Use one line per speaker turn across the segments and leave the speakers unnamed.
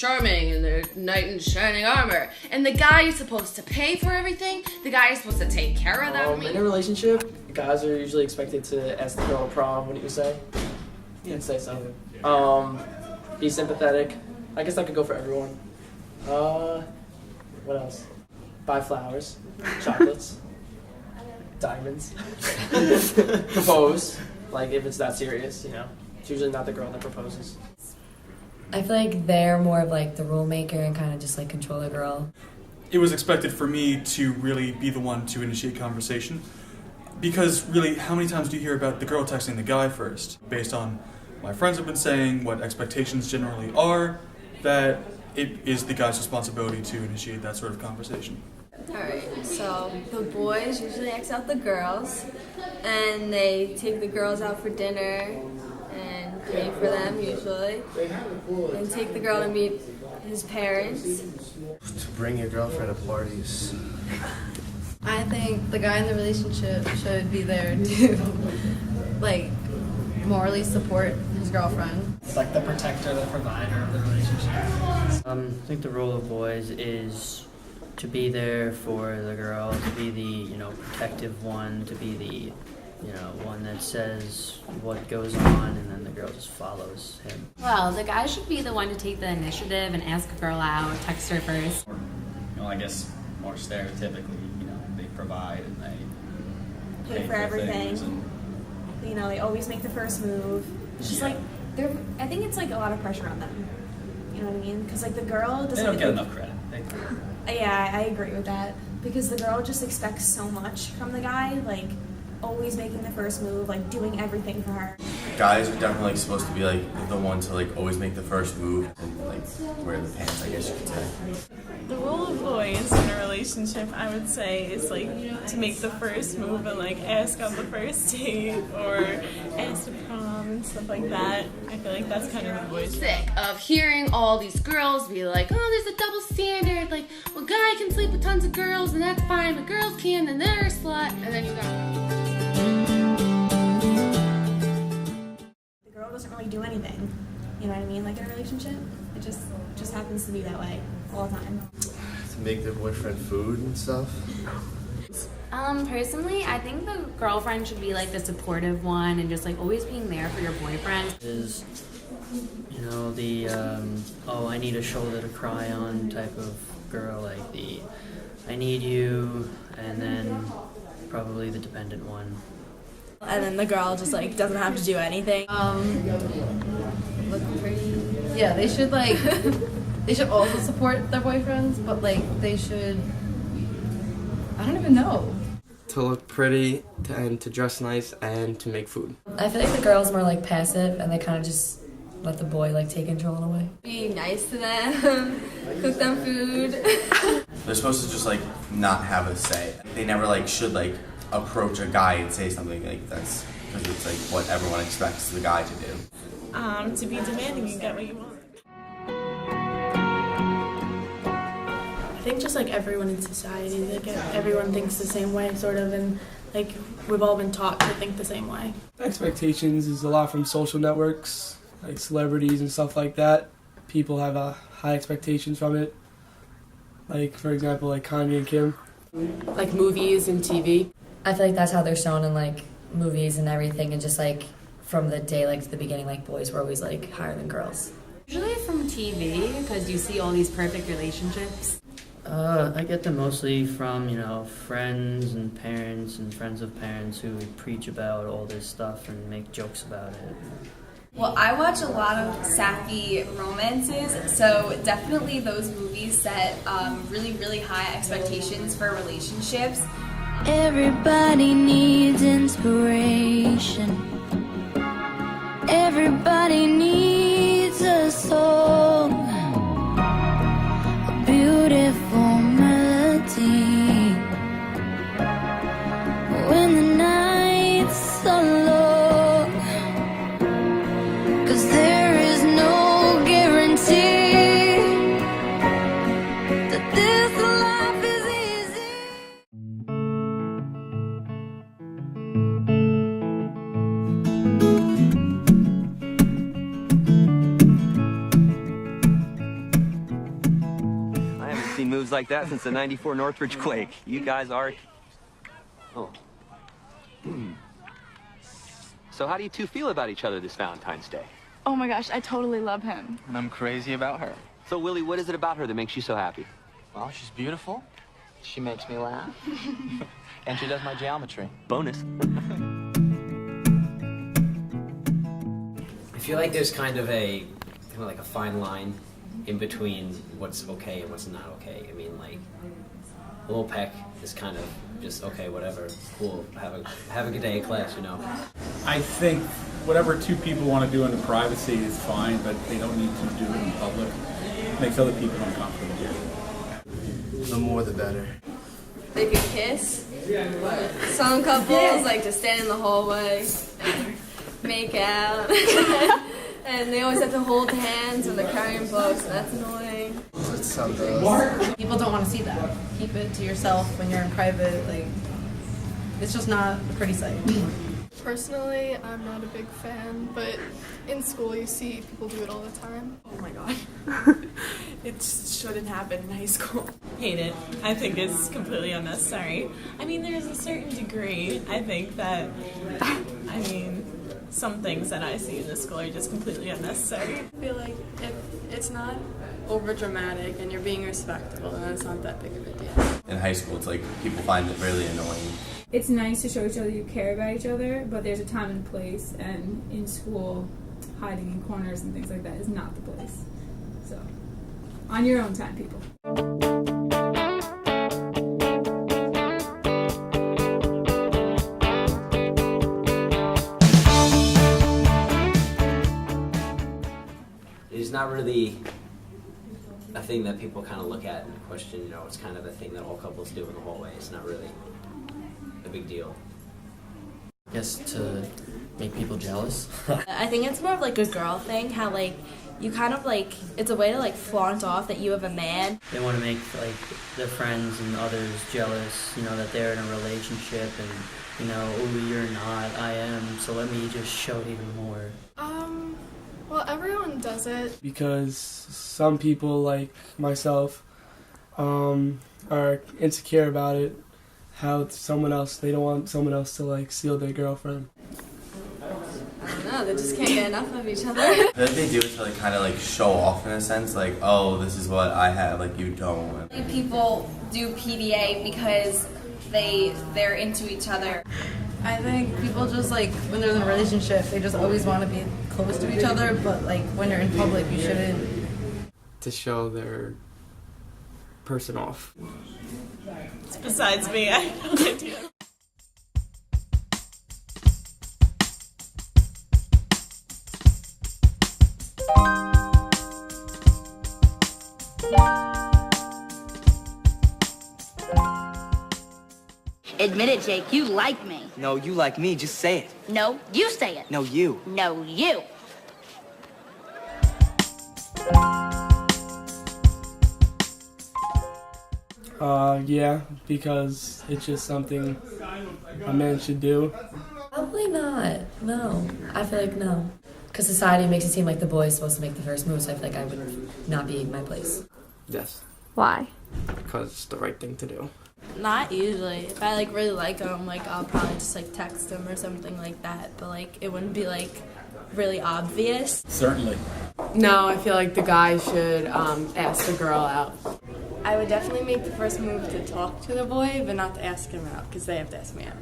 charming and their knight in shining armor. And the guy is supposed to pay for everything. The guy is supposed to take care of them.
In a relationship, guys are usually expected to ask the girl to prom. What do you say? You can say something. Be sympathetic. I guess that could go for everyone. What else? Buy flowers, chocolates, diamonds. Propose. Like, if it's that serious, you know. It's usually not the girl that proposes.
I feel like they're more of like the rule maker and kind of just like control the girl.
It was expected for me to really be the one to initiate conversation. Because really, how many times do you hear about the girl texting the guy first? Based on my friends have been saying, what expectations generally are, that it is the guy's responsibility to initiate that sort of conversation.
Alright, so the boys usually ask out the girls, and they take the girls out for dinner and pay for them usually, and take the girl to meet his parents.
To bring your girlfriend to parties.
I think the guy in the relationship should be there to, like, morally support his girlfriend.
It's like the protector, the provider of the relationship.
I think the role of boys is to be there for the girl, to be the, protective one, to be the, one that says what goes on, and then the girl just follows him.
Well, the guy should be the one to take the initiative and ask a girl out, text her first.
I guess more stereotypically, they provide and they
Pay for everything. They always make the first move. It's just I think it's like a lot of pressure on them. You know what I mean? Because like the girl doesn't.
They don't get enough credit.
Yeah, I agree with that. Because the girl just expects so much from the guy, like always making the first move, like doing everything for her.
Guys are definitely supposed to be like the one to like always make the first move and like wear the pants, I guess you could say.
The role of boys in a relationship, I would say, is like to make the first move and like ask on the first date or ask to prom and stuff like that. I feel like that's kind of the boys'
Sick of hearing all these girls be like, oh, there's a double standard. Like, well, guy can sleep with tons of girls and that's fine, but girls can't and they're a slut. And then you got.
The girl doesn't really do anything. You know what I mean? Like in a relationship, it just happens to be that way all the time.
To make their boyfriend food and stuff.
Personally, I think the girlfriend should be like the supportive one and just like always being there for your boyfriend.
Is, the, I need a shoulder to cry on type of girl, like the, I need you, and then probably the dependent one.
And then the girl just like doesn't have to do anything.
Look pretty. Yeah, they should like. They should also support their boyfriends, but like they should. I don't even know.
To look pretty, and to dress nice, and to make food.
I feel like the girl's more like passive, and they kind of just let the boy like take control in a way.
Be nice to them, cook them food.
They're supposed to just like not have a say. They never like should like approach a guy and say something like that's because it's like what everyone expects the guy to do.
To be demanding and get what you want.
I think just like everyone in society, like everyone thinks the same way, sort of, and like we've all been taught to think the same way.
Expectations is a lot from social networks, like celebrities and stuff like that. People have high expectations from it. Like, for example, like Kanye and Kim.
Like movies and TV.
I feel like that's how they're shown in like movies and everything, and just like from the day like to the beginning, like boys were always like higher than girls.
Usually from TV because you see all these perfect relationships.
I get them mostly from, friends and parents and friends of parents who preach about all this stuff and make jokes about it.
Well, I watch a lot of sappy romances, so definitely those movies set really, really high expectations for relationships.
Everybody needs inspiration. Everybody needs a song, a beautiful melody. When the nights are long, 'cause there is no guarantee that this life is easy.
like that since the '94 Northridge quake. You guys are... Oh. So how do you two feel about each other this Valentine's Day?
Oh my gosh, I totally love him.
And I'm crazy about her.
So, Willie, what is it about her that makes you so happy?
Well, she's beautiful. She makes me laugh. And she does my geometry.
Bonus.
I feel like there's kind of like a fine line in between what's okay and what's not okay. I mean, like, a little peck is kind of just okay, whatever, cool, have a good day at class, you know.
I think whatever two people want to do in privacy is fine, but they don't need to do it in public. It makes other people uncomfortable.
The more the better.
They could kiss. Some couples like to stand in the hallway, make out, and they always have to hold hands when they're carrying books, and that's annoying.
People don't want to see that. Keep it to yourself when you're in private. Like, it's just not a pretty sight.
Personally, I'm not a big fan, but in school you see people do it all the time.
Oh my god. It shouldn't happen in high school. Hate it. I think it's completely unnecessary. I mean, there's a certain degree. I think that, some things that I see in this school are just completely unnecessary.
I feel like if it's not over dramatic and you're being respectful, then it's not that big of a deal.
In high school, it's like people find it really annoying.
It's nice to show each other you care about each other, but there's a time and place, and in school, hiding in corners and things like that is not the place. So, on your own time, people.
It's not really a thing that people kind of look at and question, you know, it's kind of a thing that all couples do in the hallway. It's not really a big deal.
I guess to make people jealous.
I think it's more of like a girl thing, how like you kind of like, it's a way to like flaunt off that you have a man.
They want to make like their friends and others jealous, you know, that they're in a relationship and, you know, oh, you're not, I am, so let me just show it even more.
Well, everyone does it.
Because some people, like myself, are insecure about it. How they don't want someone else to like steal their girlfriend.
I don't know, they just can't get enough of each other.
I feel like they do it to like kind of like show off in a sense, like, oh, this is what I have, like you don't.
People do PDA because they're into each other.
I think people just like, when they're in a relationship, they just always want to be close to each other, but like when you're in public, you shouldn't.
To show their person off.
Besides me, I have no idea.
Admit it, Jake, you like me.
No, you like me. Just say it.
No, you say it.
No, you.
No, you.
Yeah, because it's just something a man should do.
Probably not. No. I feel like no. Because society makes it seem like the boy is supposed to make the first move, so I feel like I would not be in my place.
Yes.
Why?
Because it's the right thing to do.
Not usually. If I like really like him, like I'll probably just like text him or something like that. But like it wouldn't be like really obvious.
Certainly.
No, I feel like the guy should ask the girl out. I would definitely make the first move to talk to the boy, but not to ask him out, because they have to ask me out.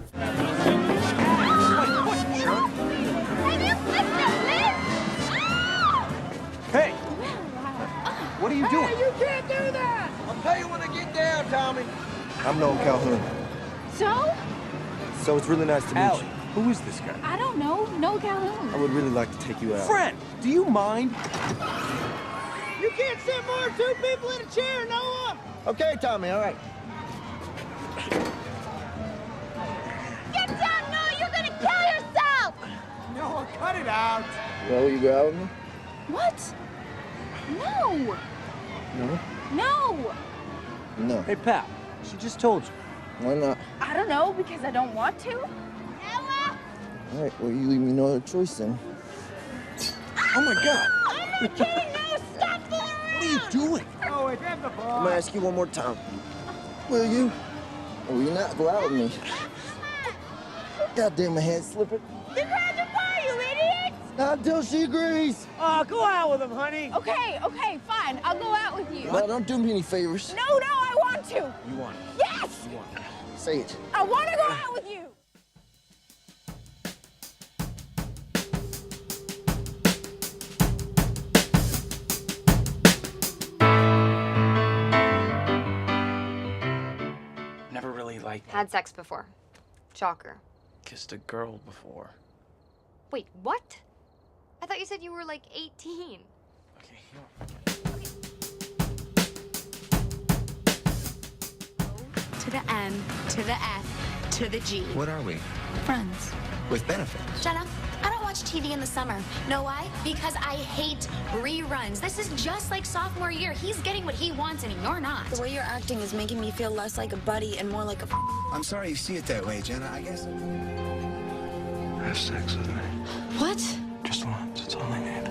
Hey! What are you doing?
You can't do that! I'll tell you when I get down, Tommy. I'm Noel Calhoun.
So
it's really nice to meet
Allie,
you.
who is this guy?
I don't know. No Calhoun.
I would really like to take you out.
Friend, do you mind?
You can't sit more than two people in a chair, Noah! Okay, Tommy, all right.
Get down, no! You're gonna kill yourself!
Noah, cut it out! Well, will you go out with me?
What? No!
No?
No!
No.
Hey, pal, she just told you.
Why not?
I don't know, because I don't want to.
All right, well, you leave me no other choice then.
Oh, my God.
I'm not kidding, no! Stop fooling around!
What are you doing?
Oh, boy. Grab the ball.
I'm gonna ask you one more time. Will you? Or will you not go out with me? Goddamn, my hand's slipping.
You grabbed the bar, you idiot!
Not until she agrees. Oh, go out with him, honey.
Okay, fine. I'll go out with you.
No, don't do me any favors.
No, I want to.
You want it.
Yes!
You want it. Say it.
I want to go out with you.
Never really liked.
Had sex before. Shocker.
Kissed a girl before.
Wait, what? I thought you said you were like 18.
To the M, to the F, to the G.
What are we?
Friends.
With benefits.
Jenna, I don't watch TV in the summer. Know why? Because I hate reruns. This is just like sophomore year. He's getting what he wants and you're not.
The way you're acting is making me feel less like a buddy and more like a...
I'm sorry you see it that way, Jenna. I guess...
Have sex with me.
What?
Just once. It's all I need.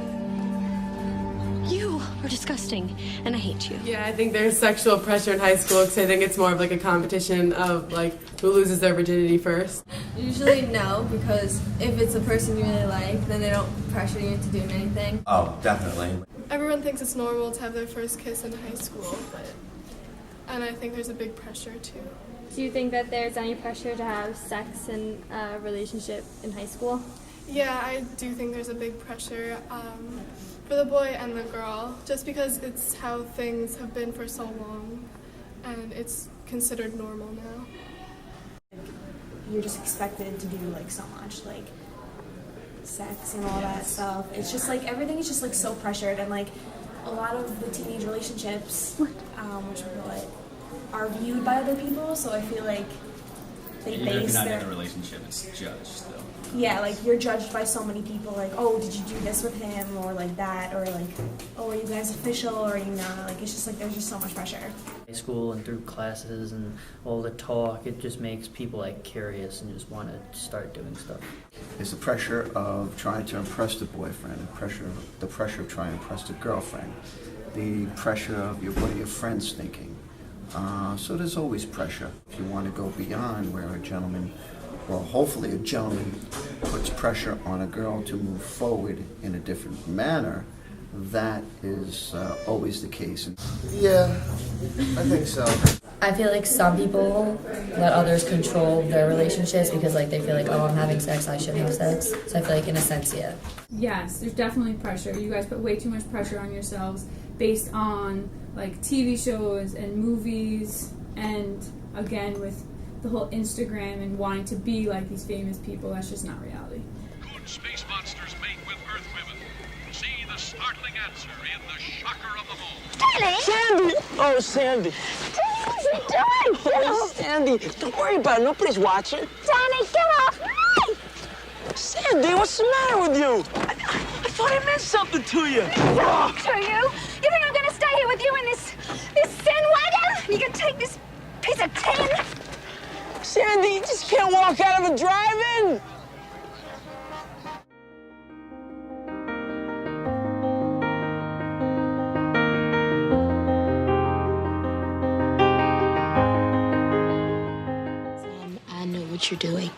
You are disgusting, and I hate you.
Yeah, I think there's sexual pressure in high school because I think it's more of like a competition of like who loses their virginity first.
Usually no, because if it's a person you really like, then they don't pressure you into doing anything.
Oh, definitely.
Everyone thinks it's normal to have their first kiss in high school, and I think there's a big pressure too.
Do you think that there's any pressure to have sex in a relationship in high school?
Yeah, I do think there's a big pressure for the boy and the girl, just because it's how things have been for so long, and it's considered normal now.
You're just expected to do like so much, like sex and all that stuff. It's just like everything is just like so pressured, and like a lot of the teenage relationships, which people like, are viewed by other people. So I feel like they
Even if
base
you're not
their
in a relationship, it's judged though.
yeah, like you're judged by so many people. Like, oh, did you do this with him, or like that, or like, oh, are you guys official, or are you not? Like, it's just like there's just so much pressure.
High school and through classes and all the talk, it just makes people like curious and just want to start doing stuff.
There's the pressure of trying to impress the boyfriend, the pressure of trying to impress the girlfriend, the pressure of what are your friends thinking. So there's always pressure. If you want to go beyond where a gentleman, well, hopefully a gentleman puts pressure on a girl to move forward in a different manner, that is always the case.
Yeah, I think so.
I feel like some people let others control their relationships because like they feel like, oh, I'm having sex, I should have sex. So I feel like in a sense, yeah.
Yes, there's definitely pressure. You guys put way too much pressure on yourselves based on like TV shows and movies, and again with the whole Instagram and wanting to be like these famous people. That's just not reality.
Could space monsters mate with Earth women? See the startling answer in The Shocker of them All.
Sandy! Oh, Sandy.
What's he doing? Get
Oh,
off!
Sandy, don't worry about it. Nobody's watching.
Danny, get off me!
Sandy, what's the matter with you? I thought I meant something to you.
To you? You think I'm gonna stay here with you in this sin wagon? You can take this piece of tin?
Sandy, you just can't walk out of a drive-in.
I know what you're doing.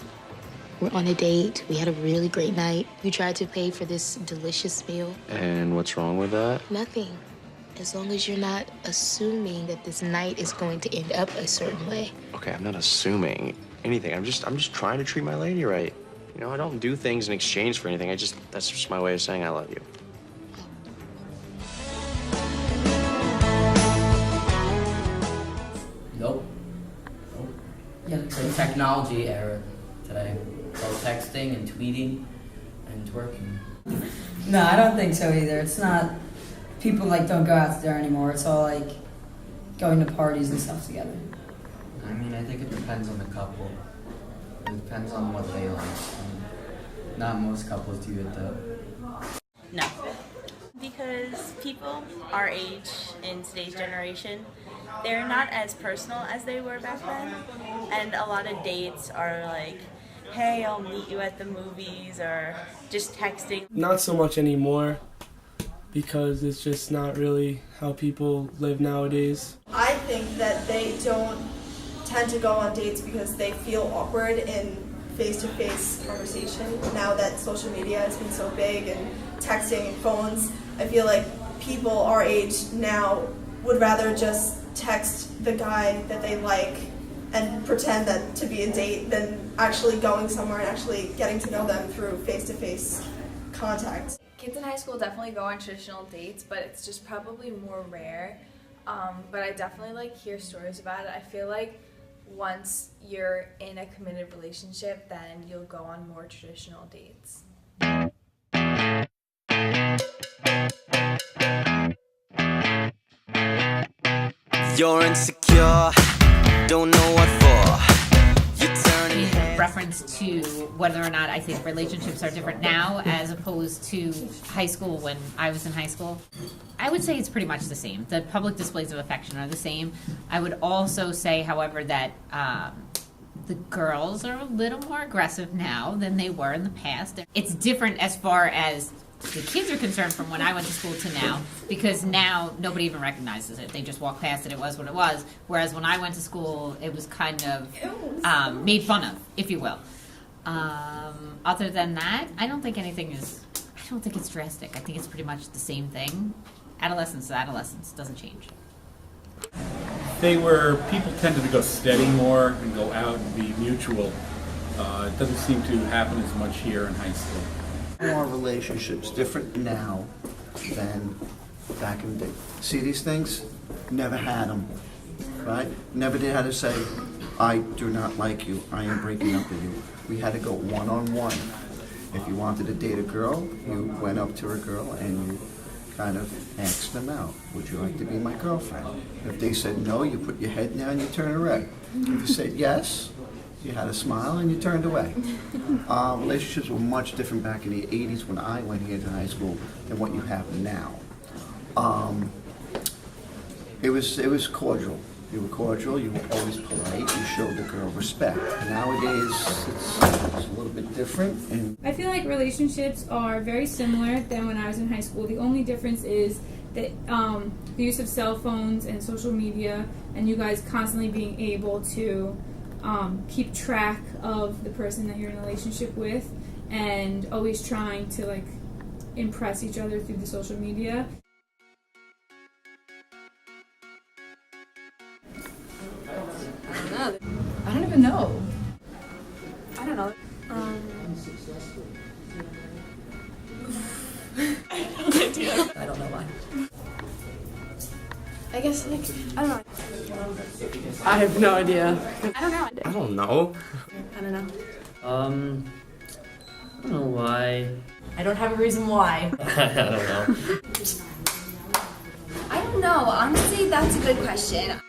We're on a date. We had a really great night. You tried to pay for this delicious meal.
And what's wrong with that?
Nothing. As long as you're not assuming that this night is going to end up a certain way.
Okay, I'm not assuming anything. I'm just trying to treat my lady right. You know, I don't do things in exchange for anything. That's just my way of saying I love you.
Nope. Yeah, it's a technology era today. It's all texting and tweeting and twerking.
No, I don't think so either. It's not, people like don't go out there anymore. It's all like going to parties and stuff together.
I mean, I think it depends on the couple. It depends on what they like. Not most couples do it though.
No. Because people our age in today's generation, they're not as personal as they were back then. And a lot of dates are like, hey, I'll meet you at the movies, or just texting.
Not so much anymore. because it's just not really how people live nowadays.
I think that they don't tend to go on dates because they feel awkward in face-to-face conversation. Now that social media has been so big and texting and phones, I feel like people our age now would rather just text the guy that they like and pretend that to be a date than actually going somewhere and actually getting to know them through face-to-face contact.
Kids in high school definitely go on traditional dates, but it's just probably more rare. But I definitely hear stories about it. I feel like once you're in a committed relationship, then you'll go on more traditional dates.
You're insecure, don't know what for. You turn your head.
Reference to whether or not I think relationships are different now as opposed to high school when I was in high school. I would say it's pretty much the same. The public displays of affection are the same. I would also say, however, that the girls are a little more aggressive now than they were in the past. It's different as far as the kids are concerned from when I went to school to now, because now nobody even recognizes it. They just walk past it. It was what it was. Whereas when I went to school, it was kind of made fun of, if you will. Other than that, I don't think it's drastic. I think it's pretty much the same thing. Adolescence is adolescence. Doesn't change.
They were, people tended to go steady more and go out and be mutual. It doesn't seem to happen as much here in high school.
More relationships different now than back in the day. See these things? Never had them, right? Never did have to say, I do not like you, I am breaking up with you. We had to go one-on-one. If you wanted to date a girl, you went up to a girl and you kind of asked them out. Would you like to be my girlfriend? If they said no, you put your head down, you turn red. If you said yes, you had a smile and you turned away. Relationships were much different back in the 80s when I went here to high school than what you have now. It was cordial. You were cordial, you were always polite, you showed the girl respect. Nowadays, it's a little bit different. And
I feel like relationships are very similar than when I was in high school. The only difference is that the use of cell phones and social media, and you guys constantly being able to keep track of the person that you're in a relationship with, and always trying to impress each other through the social media.
I don't even know.
I don't know.
I don't know why.
I guess I don't know.
I have no idea.
I don't know.
I don't know.
I don't know.
I don't know why.
I don't have a reason why.
I don't know.
I don't know. Honestly, that's a good question.